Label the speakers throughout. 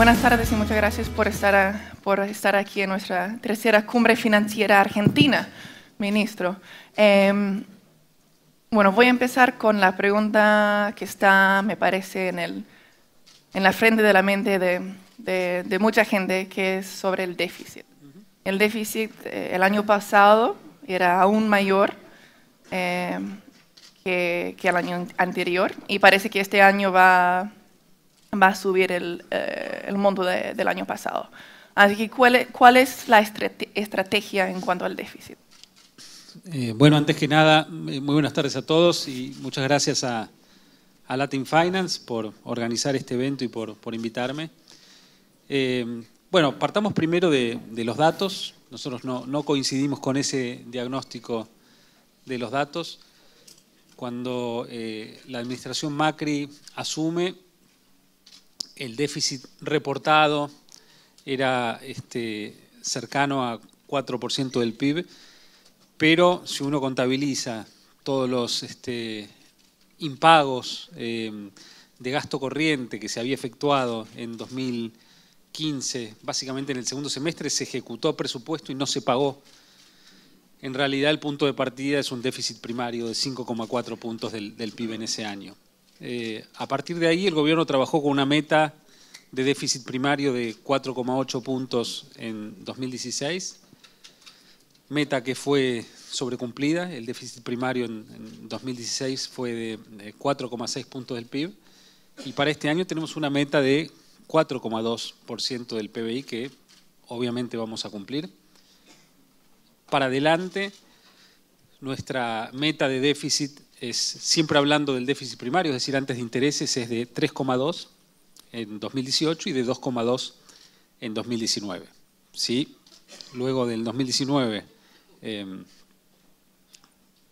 Speaker 1: Buenas tardes y muchas gracias por estar aquí en nuestra tercera cumbre financiera argentina, ministro. Bueno, voy a empezar con la pregunta que está, me parece, en la frente de la mente de mucha gente, que es sobre el déficit. El déficit el año pasado era aún mayor que el año anterior y parece que este año va a subir el monto del año pasado. Así que, ¿cuál es la estrategia en cuanto al déficit?
Speaker 2: Bueno, antes que nada, muy buenas tardes a todos y muchas gracias a Latin Finance por organizar este evento y por invitarme. Bueno, partamos primero de los datos. Nosotros no coincidimos con ese diagnóstico de los datos. Cuando la administración Macri asume, el déficit reportado era cercano a 4% del PIB, pero si uno contabiliza todos los impagos de gasto corriente que se había efectuado en 2015, básicamente en el segundo semestre, se ejecutó presupuesto y no se pagó. En realidad el punto de partida es un déficit primario de 5,4 puntos del PIB en ese año. A partir de ahí el gobierno trabajó con una meta de déficit primario de 4,8 puntos en 2016, meta que fue sobrecumplida. El déficit primario en 2016 fue de 4,6 puntos del PIB y para este año tenemos una meta de 4,2% del PBI que obviamente vamos a cumplir. Para adelante, nuestra meta de déficit es, siempre hablando del déficit primario, es decir, antes de intereses, es de 3,2 en 2018 y de 2,2 en 2019. ¿Sí? Luego del 2019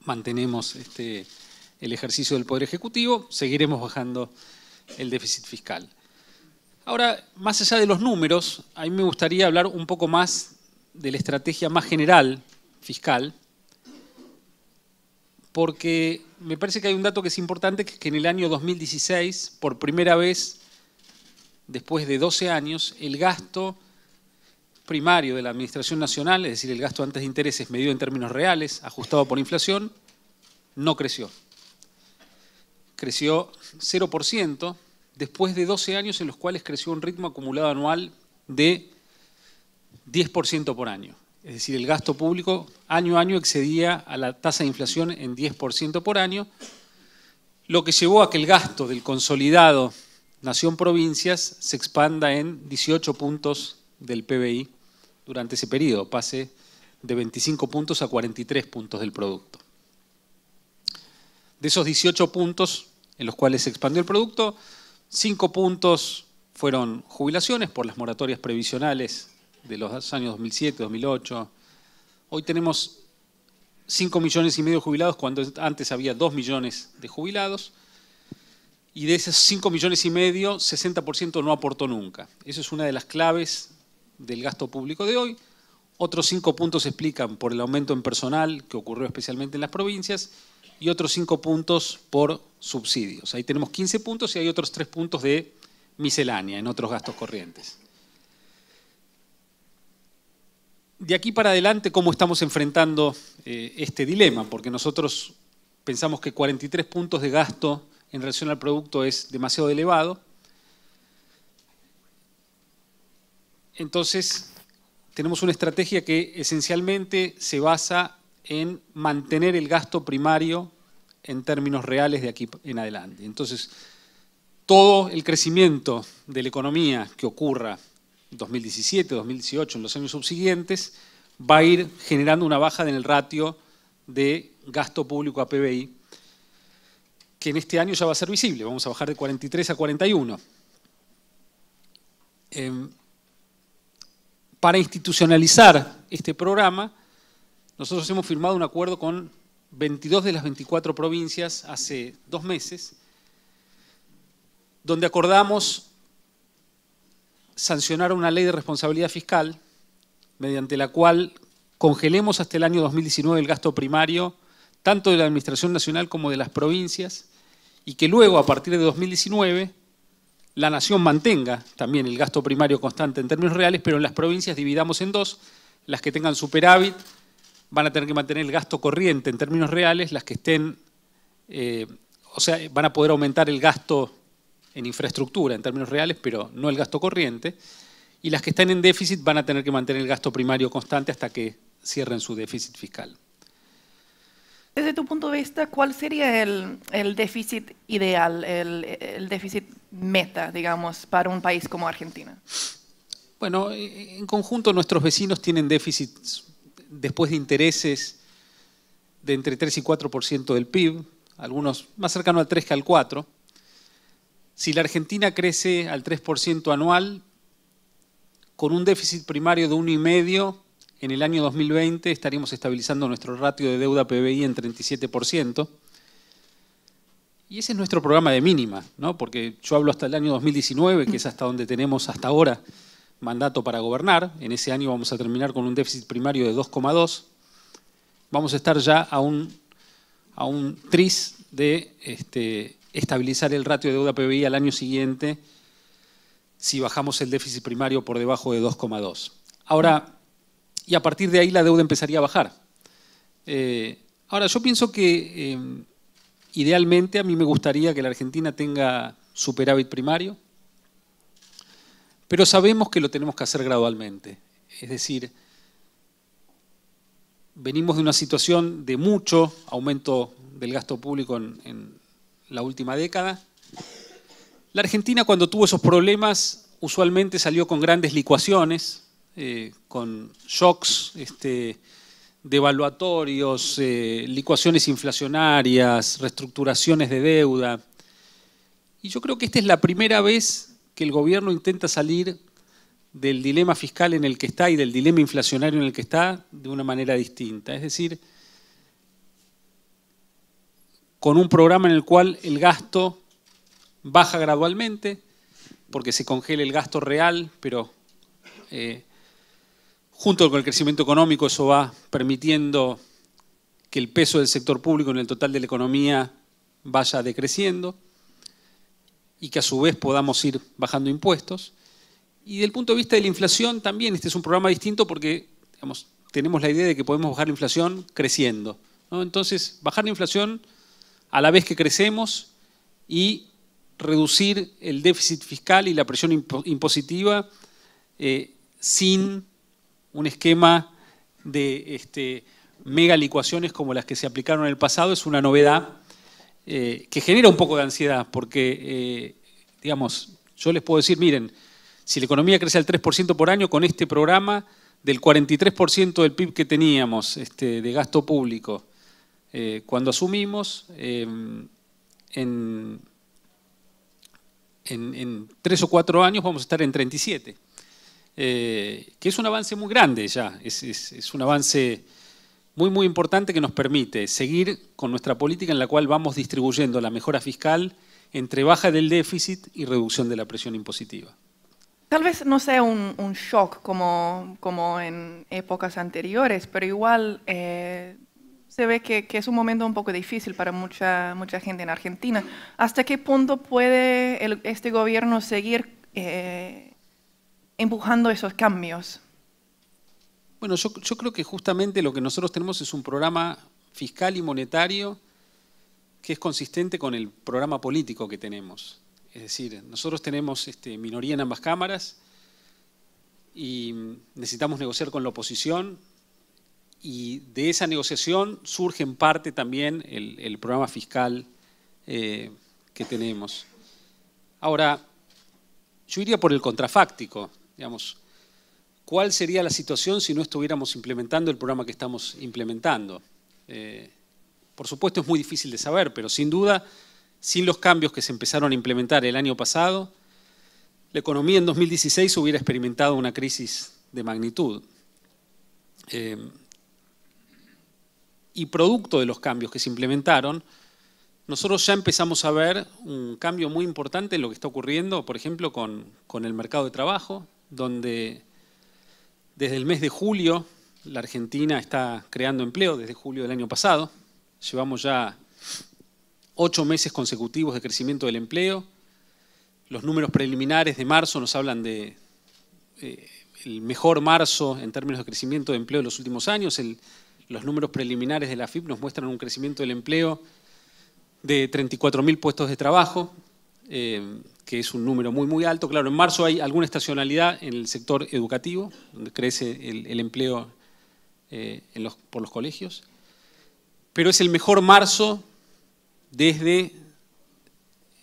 Speaker 2: mantenemos el ejercicio del Poder Ejecutivo, seguiremos bajando el déficit fiscal. Ahora, más allá de los números, a mí me gustaría hablar un poco más de la estrategia más general fiscal, porque me parece que hay un dato que es importante, que es que en el año 2016, por primera vez, después de 12 años, el gasto primario de la Administración Nacional, es decir, el gasto antes de intereses medido en términos reales, ajustado por inflación, no creció. Creció 0% después de 12 años en los cuales creció un ritmo acumulado anual de 10% por año. Es decir, el gasto público año a año excedía a la tasa de inflación en 10% por año, lo que llevó a que el gasto del consolidado Nación-Provincias se expanda en 18 puntos del PBI durante ese periodo, pase de 25 puntos a 43 puntos del producto. De esos 18 puntos en los cuales se expandió el producto, 5 puntos fueron jubilaciones por las moratorias previsionales de los años 2007, 2008. Hoy tenemos 5,5 millones de jubilados cuando antes había 2 millones de jubilados. Y de esos 5,5 millones, 60% no aportó nunca. Eso es una de las claves del gasto público de hoy. Otros 5 puntos se explican por el aumento en personal que ocurrió especialmente en las provincias y otros 5 puntos por subsidios. Ahí tenemos 15 puntos y hay otros 3 puntos de miscelánea en otros gastos corrientes. De aquí para adelante, ¿cómo estamos enfrentando este dilema? Porque nosotros pensamos que 43 puntos de gasto en relación al producto es demasiado elevado. Entonces, tenemos una estrategia que esencialmente se basa en mantener el gasto primario en términos reales de aquí en adelante. Entonces, todo el crecimiento de la economía que ocurra en 2017, 2018, en los años subsiguientes, va a ir generando una baja en el ratio de gasto público a PBI, que en este año ya va a ser visible, vamos a bajar de 43 a 41. Para institucionalizar este programa, nosotros hemos firmado un acuerdo con 22 de las 24 provincias hace 2 meses, donde acordamos sancionar una ley de responsabilidad fiscal, mediante la cual congelemos hasta el año 2019 el gasto primario, tanto de la Administración Nacional como de las provincias, y que luego, a partir de 2019, la nación mantenga también el gasto primario constante en términos reales, pero en las provincias dividamos en dos. Las que tengan superávit van a tener que mantener el gasto corriente en términos reales, las que estén, o sea, van a poder aumentar el gasto en infraestructura en términos reales, pero no el gasto corriente, y las que estén en déficit van a tener que mantener el gasto primario constante hasta que cierren su déficit fiscal.
Speaker 1: Desde tu punto de vista, ¿cuál sería el déficit ideal, el déficit meta, digamos, para un país como Argentina?
Speaker 2: Bueno, en conjunto nuestros vecinos tienen déficits después de intereses de entre 3 y 4% del PIB, algunos más cercanos al 3 que al 4%. Si la Argentina crece al 3% anual, con un déficit primario de 1,5%, en el año 2020 estaríamos estabilizando nuestro ratio de deuda PBI en 37%. Y ese es nuestro programa de mínima, ¿no? Porque yo hablo hasta el año 2019, que es hasta donde tenemos hasta ahora mandato para gobernar. En ese año vamos a terminar con un déficit primario de 2,2. Vamos a estar ya a un tris de estabilizar el ratio de deuda PBI al año siguiente si bajamos el déficit primario por debajo de 2,2. Ahora, y a partir de ahí la deuda empezaría a bajar. Ahora, yo pienso que idealmente a mí me gustaría que la Argentina tenga superávit primario, pero sabemos que lo tenemos que hacer gradualmente. Es decir, venimos de una situación de mucho aumento del gasto público en la última década. La Argentina, cuando tuvo esos problemas, usualmente salió con grandes licuaciones, con shocks devaluatorios, licuaciones inflacionarias, reestructuraciones de deuda. Y yo creo que esta es la primera vez que el gobierno intenta salir del dilema fiscal en el que está y del dilema inflacionario en el que está de una manera distinta. Es decir, con un programa en el cual el gasto baja gradualmente, porque se congela el gasto real, pero junto con el crecimiento económico eso va permitiendo que el peso del sector público en el total de la economía vaya decreciendo y que a su vez podamos ir bajando impuestos. Y desde el punto de vista de la inflación también este es un programa distinto porque digamos, tenemos la idea de que podemos bajar la inflación creciendo, ¿no? Entonces, bajar la inflación a la vez que crecemos y reducir el déficit fiscal y la presión impositiva sin un esquema de mega licuaciones como las que se aplicaron en el pasado, es una novedad que genera un poco de ansiedad, porque, digamos, yo les puedo decir, miren, si la economía crece al 3% por año, con este programa, del 43% del PIB que teníamos de gasto público, cuando asumimos, en 3 o 4 años vamos a estar en 37%. Que es un avance muy grande ya, es un avance muy, muy importante que nos permite seguir con nuestra política en la cual vamos distribuyendo la mejora fiscal entre baja del déficit y reducción de la presión impositiva.
Speaker 1: Tal vez no sea un shock como en épocas anteriores, pero igual se ve que es un momento un poco difícil para mucha gente en Argentina. ¿Hasta qué punto puede este gobierno seguir empujando esos cambios?
Speaker 2: Bueno, yo creo que justamente lo que nosotros tenemos es un programa fiscal y monetario que es consistente con el programa político que tenemos. Es decir, nosotros tenemos minoría en ambas cámaras y necesitamos negociar con la oposición y de esa negociación surge en parte también el programa fiscal que tenemos. Ahora, yo iría por el contrafáctico, digamos, ¿cuál sería la situación si no estuviéramos implementando el programa que estamos implementando? Por supuesto es muy difícil de saber, pero sin duda, sin los cambios que se empezaron a implementar el año pasado, la economía en 2016 hubiera experimentado una crisis de magnitud. Y producto de los cambios que se implementaron, nosotros ya empezamos a ver un cambio muy importante en lo que está ocurriendo, por ejemplo, con el mercado de trabajo, donde desde el mes de julio la Argentina está creando empleo, desde julio del año pasado. Llevamos ya 8 meses consecutivos de crecimiento del empleo Los números preliminares de marzo nos hablan de el mejor marzo en términos de crecimiento de empleo de los últimos años. Los números preliminares de la AFIP nos muestran un crecimiento del empleo de 34.000 puestos de trabajo, que es un número muy, muy alto. Claro, en marzo hay alguna estacionalidad en el sector educativo, donde crece el empleo por los colegios, pero es el mejor marzo desde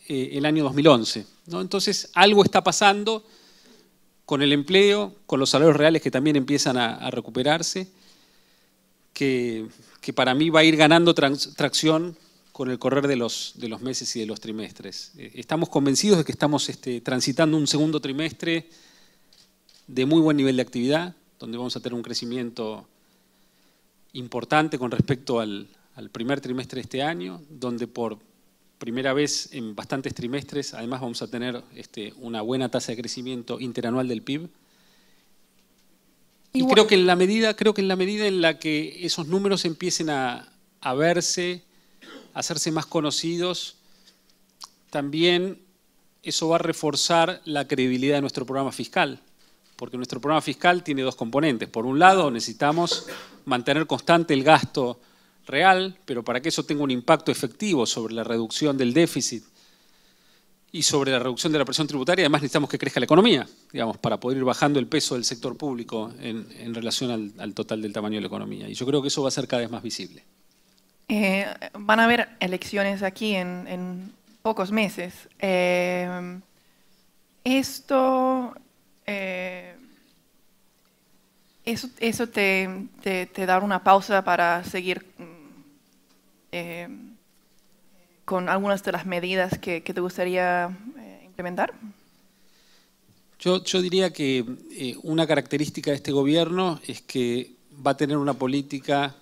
Speaker 2: el año 2011, ¿no? Entonces, algo está pasando con el empleo, con los salarios reales que también empiezan a recuperarse, que para mí va a ir ganando tracción con el correr de los meses y de los trimestres. Estamos convencidos de que estamos transitando un segundo trimestre de muy buen nivel de actividad, donde vamos a tener un crecimiento importante con respecto al primer trimestre de este año, donde por primera vez en bastantes trimestres, además vamos a tener una buena tasa de crecimiento interanual del PIB. Y creo que en la medida en la que esos números empiecen a verse, a hacerse más conocidos, también eso va a reforzar la credibilidad de nuestro programa fiscal, porque nuestro programa fiscal tiene dos componentes. Por un lado, necesitamos mantener constante el gasto real, pero para que eso tenga un impacto efectivo sobre la reducción del déficit y sobre la reducción de la presión tributaria, además necesitamos que crezca la economía, digamos, para poder ir bajando el peso del sector público en relación al total del tamaño de la economía. Y yo creo que eso va a ser cada vez más visible.
Speaker 1: Van a haber elecciones aquí en pocos meses. ¿Eso te da una pausa para seguir con algunas de las medidas que te gustaría implementar?
Speaker 2: Yo diría que una característica de este gobierno es que va a tener una política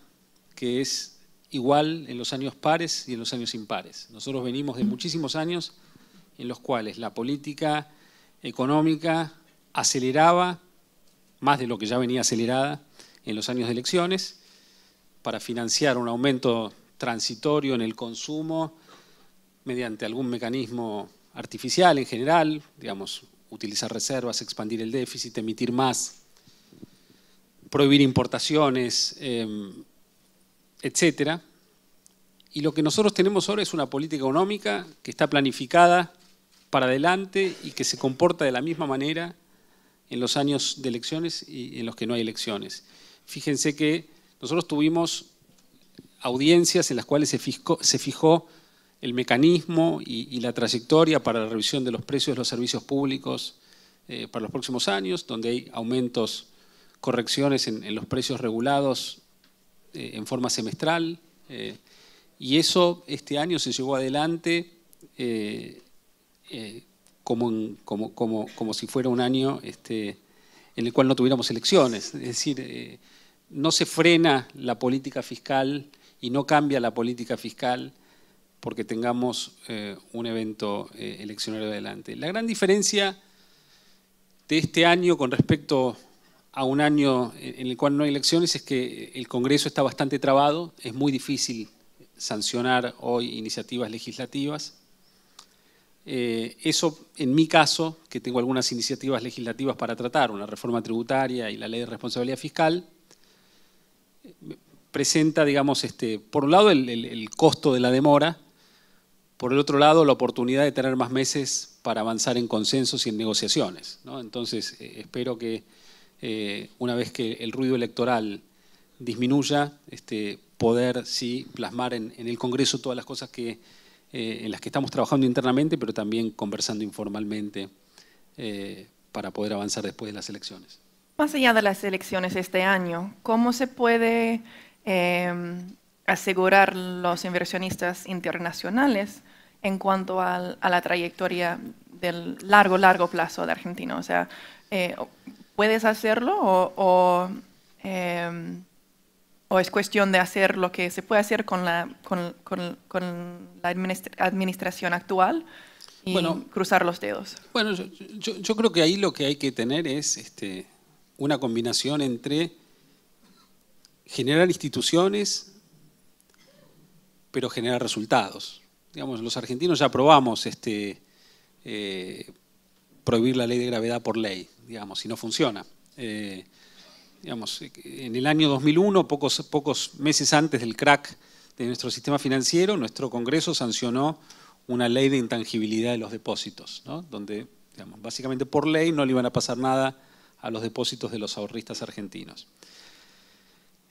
Speaker 2: que es igual en los años pares y en los años impares. Nosotros venimos de muchísimos años en los cuales la política económica aceleraba más de lo que ya venía acelerada en los años de elecciones para financiar un aumento transitorio en el consumo mediante algún mecanismo artificial en general, digamos, utilizar reservas, expandir el déficit, emitir más, prohibir importaciones, etcétera. Y lo que nosotros tenemos ahora es una política económica que está planificada para adelante y que se comporta de la misma manera en los años de elecciones y en los que no hay elecciones. Fíjense que nosotros tuvimos audiencias en las cuales se fijó el mecanismo y la trayectoria para la revisión de los precios de los servicios públicos para los próximos años, donde hay aumentos, correcciones en los precios regulados en forma semestral, y eso este año se llevó adelante como si fuera un año en el cual no tuviéramos elecciones. Es decir, no se frena la política fiscal y no cambia la política fiscal porque tengamos un evento eleccionario adelante. La gran diferencia de este año con respecto a un año en el cual no hay elecciones es que el Congreso está bastante trabado, es muy difícil sancionar hoy iniciativas legislativas. Eso, en mi caso, que tengo algunas iniciativas legislativas para tratar, una reforma tributaria y la ley de responsabilidad fiscal, presenta, digamos, por un lado el costo de la demora, por el otro lado la oportunidad de tener más meses para avanzar en consensos y en negociaciones, ¿no? Entonces, espero que una vez que el ruido electoral disminuya, poder sí plasmar en el Congreso todas las cosas en las que estamos trabajando internamente, pero también conversando informalmente para poder avanzar después de las elecciones.
Speaker 1: Más allá de las elecciones este año, ¿cómo se puede asegurar los inversionistas internacionales en cuanto a la trayectoria del largo plazo de Argentina? O sea, ¿puedes hacerlo o es cuestión de hacer lo que se puede hacer con la administración actual y cruzar los dedos?
Speaker 2: Bueno, yo creo que ahí lo que hay que tener es una combinación entre generar instituciones, pero generar resultados. Digamos, los argentinos ya probamos prohibir la ley de gravedad por ley, digamos, y no funciona. Digamos, en el año 2001, pocos meses antes del crack de nuestro sistema financiero, nuestro Congreso sancionó una ley de intangibilidad de los depósitos, ¿no? Donde, digamos, básicamente por ley no le iban a pasar nada a los depósitos de los ahorristas argentinos.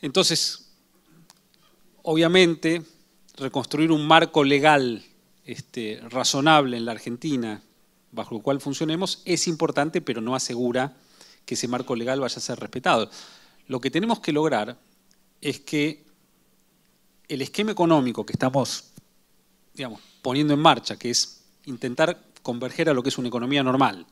Speaker 2: Entonces, obviamente, reconstruir un marco legal razonable en la Argentina, bajo el cual funcionemos, es importante, pero no asegura que ese marco legal vaya a ser respetado. Lo que tenemos que lograr es que el esquema económico que estamos, digamos, poniendo en marcha, que es intentar converger a lo que es una economía normal,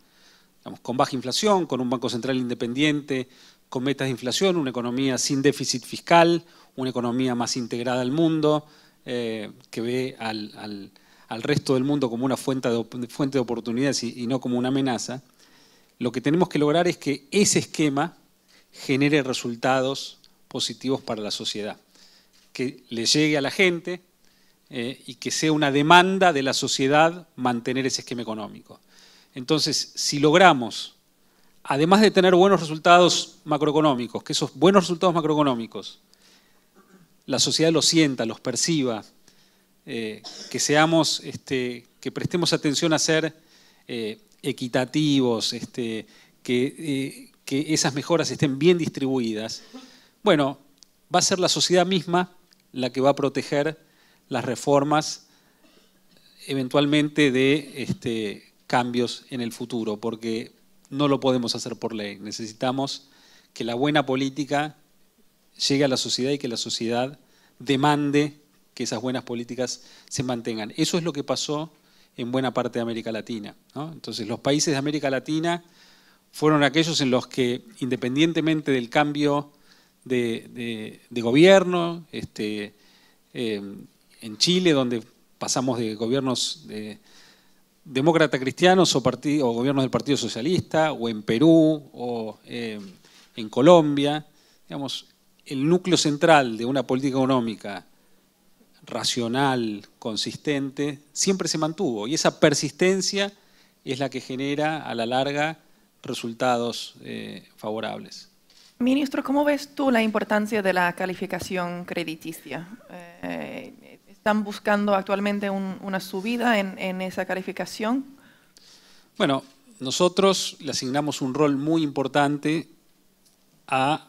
Speaker 2: digamos, con baja inflación, con un Banco Central independiente, con metas de inflación, una economía sin déficit fiscal, una economía más integrada al mundo, que ve al resto del mundo como una fuente de oportunidades y no como una amenaza. Lo que tenemos que lograr es que ese esquema genere resultados positivos para la sociedad, que le llegue a la gente y que sea una demanda de la sociedad mantener ese esquema económico. Entonces, si logramos, además de tener buenos resultados macroeconómicos, que esos buenos resultados macroeconómicos la sociedad los sienta, los perciba, que seamos, que prestemos atención a ser equitativos, que esas mejoras estén bien distribuidas, bueno, va a ser la sociedad misma la que va a proteger las reformas eventualmente de cambios en el futuro, porque no lo podemos hacer por ley. Necesitamos que la buena política llegue a la sociedad y que la sociedad demande que esas buenas políticas se mantengan. Eso es lo que pasó en buena parte de América Latina, ¿no? Entonces, los países de América Latina fueron aquellos en los que, independientemente del cambio de gobierno, en Chile, donde pasamos de gobiernos demócrata cristianos o gobiernos del Partido Socialista, o en Perú, o en Colombia, digamos, el núcleo central de una política económica racional, consistente, siempre se mantuvo. Y esa persistencia es la que genera a la larga resultados favorables.
Speaker 1: Ministro, ¿cómo ves tú la importancia de la calificación crediticia? ¿Están buscando actualmente una subida en esa calificación?
Speaker 2: Bueno, nosotros le asignamos un rol muy importante a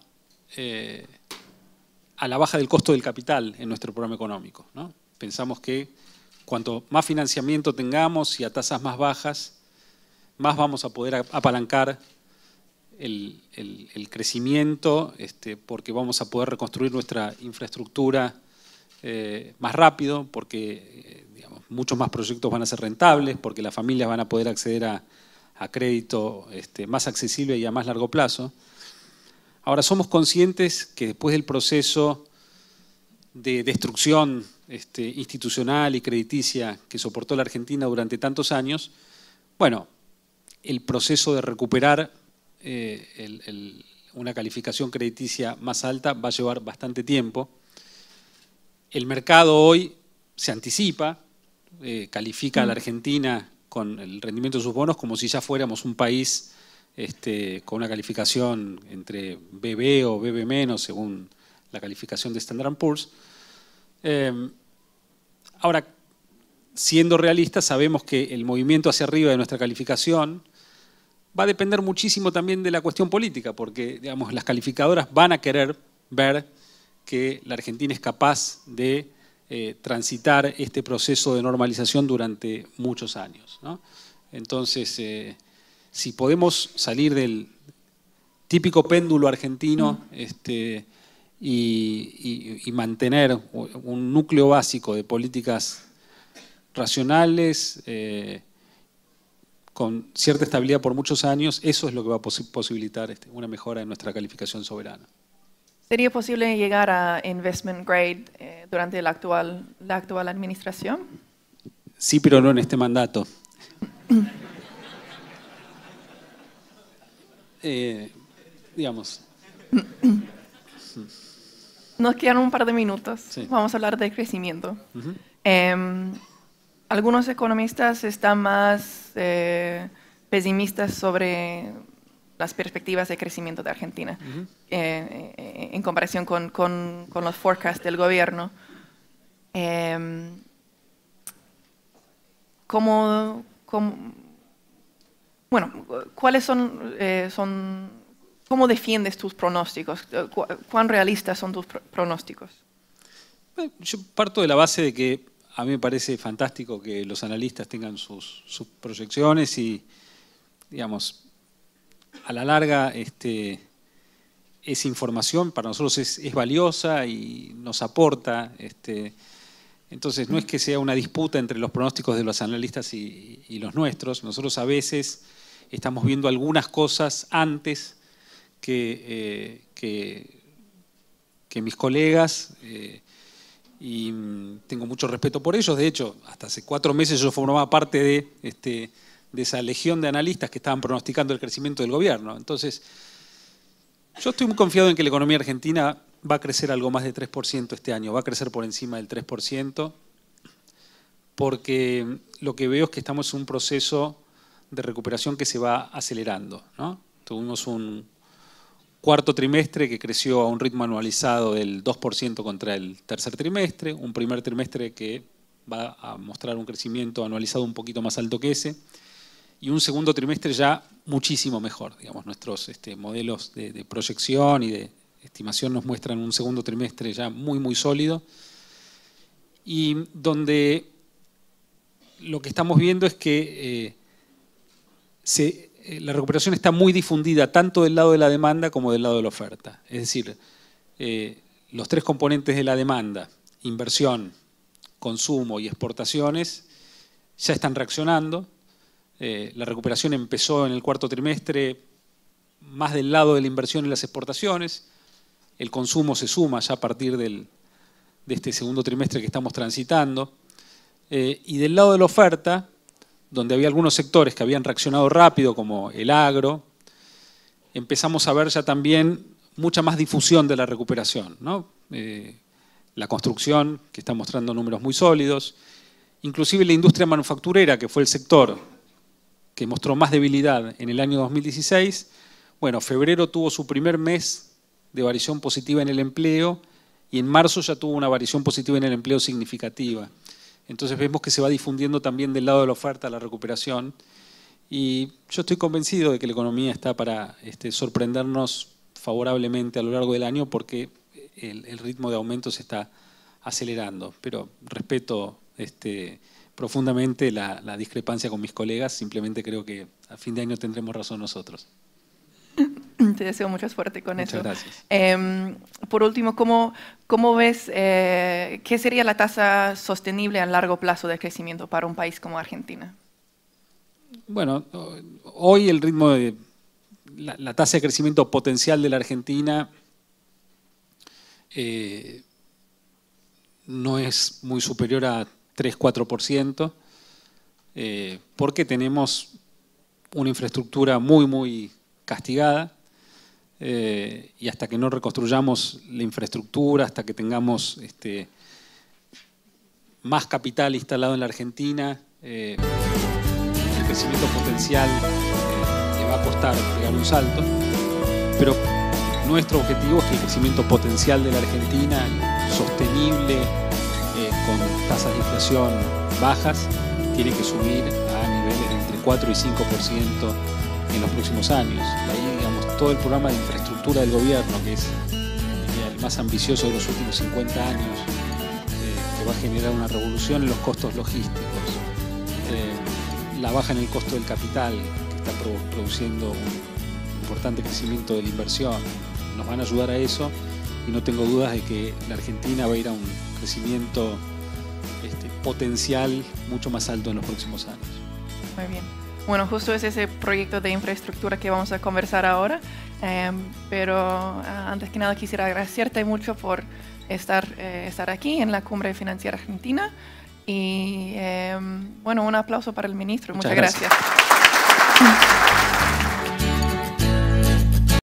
Speaker 2: la baja del costo del capital en nuestro programa económico, ¿no? Pensamos que cuanto más financiamiento tengamos y a tasas más bajas, más vamos a poder apalancar el crecimiento, porque vamos a poder reconstruir nuestra infraestructura más rápido, porque digamos, muchos más proyectos van a ser rentables, porque las familias van a poder acceder a crédito más accesible y a más largo plazo. Ahora, somos conscientes que después del proceso de destrucción institucional y crediticia que soportó la Argentina durante tantos años, bueno, el proceso de recuperar una calificación crediticia más alta va a llevar bastante tiempo. El mercado hoy se anticipa, califica a la Argentina con el rendimiento de sus bonos como si ya fuéramos un país con una calificación entre BB o BB-, según la calificación de Standard & Poor's. Ahora, siendo realistas, sabemos que el movimiento hacia arriba de nuestra calificación va a depender muchísimo también de la cuestión política, porque digamos, las calificadoras van a querer ver que la Argentina es capaz de transitar este proceso de normalización durante muchos años, ¿no? Entonces, si podemos salir del típico péndulo argentino y mantener un núcleo básico de políticas racionales, con cierta estabilidad por muchos años, eso es lo que va a posibilitar una mejora en nuestra calificación soberana.
Speaker 1: ¿Sería posible llegar a investment grade durante la actual administración?
Speaker 2: Sí, pero no en este mandato. Digamos.
Speaker 1: Nos quedan un par de minutos.
Speaker 2: Sí.
Speaker 1: Vamos a hablar de crecimiento. algunos economistas están más pesimistas sobre las perspectivas de crecimiento de Argentina en comparación con los forecasts del gobierno. ¿Cuáles cómo defiendes tus pronósticos? ¿Cuán realistas son tus pronósticos?
Speaker 2: Yo parto de la base de que a mí me parece fantástico que los analistas tengan sus proyecciones y, digamos, a la larga esa información para nosotros es valiosa y nos aporta. Entonces no es que sea una disputa entre los pronósticos de los analistas y los nuestros. Nosotros a veces estamos viendo algunas cosas antes que mis colegas y tengo mucho respeto por ellos. De hecho, hasta hace 4 meses yo formaba parte de esa legión de analistas que estaban pronosticando el crecimiento del gobierno. Entonces, yo estoy muy confiado en que la economía argentina va a crecer algo más de 3% este año, va a crecer por encima del 3%, porque lo que veo es que estamos en un proceso de recuperación que se va acelerando, ¿no? Tuvimos un cuarto trimestre que creció a un ritmo anualizado del 2% contra el tercer trimestre, un primer trimestre que va a mostrar un crecimiento anualizado un poquito más alto que ese, y un segundo trimestre ya muchísimo mejor. Digamos, nuestros modelos de proyección y de estimación nos muestran un segundo trimestre ya muy, muy sólido, y donde lo que estamos viendo es que la recuperación está muy difundida tanto del lado de la demanda como del lado de la oferta. Es decir, los 3 componentes de la demanda, inversión, consumo y exportaciones, ya están reaccionando. La recuperación empezó en el cuarto trimestre más del lado de la inversión y las exportaciones. El consumo se suma ya a partir de este segundo trimestre que estamos transitando. Y del lado de la oferta, donde había algunos sectores que habían reaccionado rápido, como el agro, empezamos a ver ya también mucha más difusión de la recuperación, ¿no? La construcción, que está mostrando números muy sólidos, inclusive la industria manufacturera, que fue el sector que mostró más debilidad en el año 2016, bueno, febrero tuvo su primer mes de variación positiva en el empleo y en marzo ya tuvo una variación positiva en el empleo significativa. Entonces vemos que se va difundiendo también del lado de la oferta la recuperación, y yo estoy convencido de que la economía está para sorprendernos favorablemente a lo largo del año, porque el ritmo de aumento se está acelerando. Pero respeto profundamente la discrepancia con mis colegas, simplemente creo que a fin de año tendremos razón nosotros.
Speaker 1: Te deseo mucha suerte con eso.
Speaker 2: Muchas gracias.
Speaker 1: Por último, ¿cómo ves qué sería la tasa sostenible a largo plazo de crecimiento para un país como Argentina?
Speaker 2: Bueno, hoy el ritmo de la tasa de crecimiento potencial de la Argentina no es muy superior a 3-4%, porque tenemos una infraestructura muy, muy castigada, y hasta que no reconstruyamos la infraestructura, hasta que tengamos más capital instalado en la Argentina, el crecimiento potencial le va a costar pegar un salto. Pero nuestro objetivo es que el crecimiento potencial de la Argentina, sostenible, con tasas de inflación bajas, tiene que subir a niveles de entre 4 y 5% en los próximos años. Ahí, digamos, todo el programa de infraestructura del gobierno, que es el más ambicioso de los últimos 50 años, que va a generar una revolución en los costos logísticos, la baja en el costo del capital, que está produciendo un importante crecimiento de la inversión, nos van a ayudar a eso, y no tengo dudas de que la Argentina va a ir a un crecimiento potencial mucho más alto en los próximos años.
Speaker 1: Muy bien. Bueno, justo es ese proyecto de infraestructura que vamos a conversar ahora, pero antes que nada quisiera agradecerte mucho por estar aquí en la Cumbre Financiera Argentina, y bueno, un aplauso para el ministro. Muchas gracias.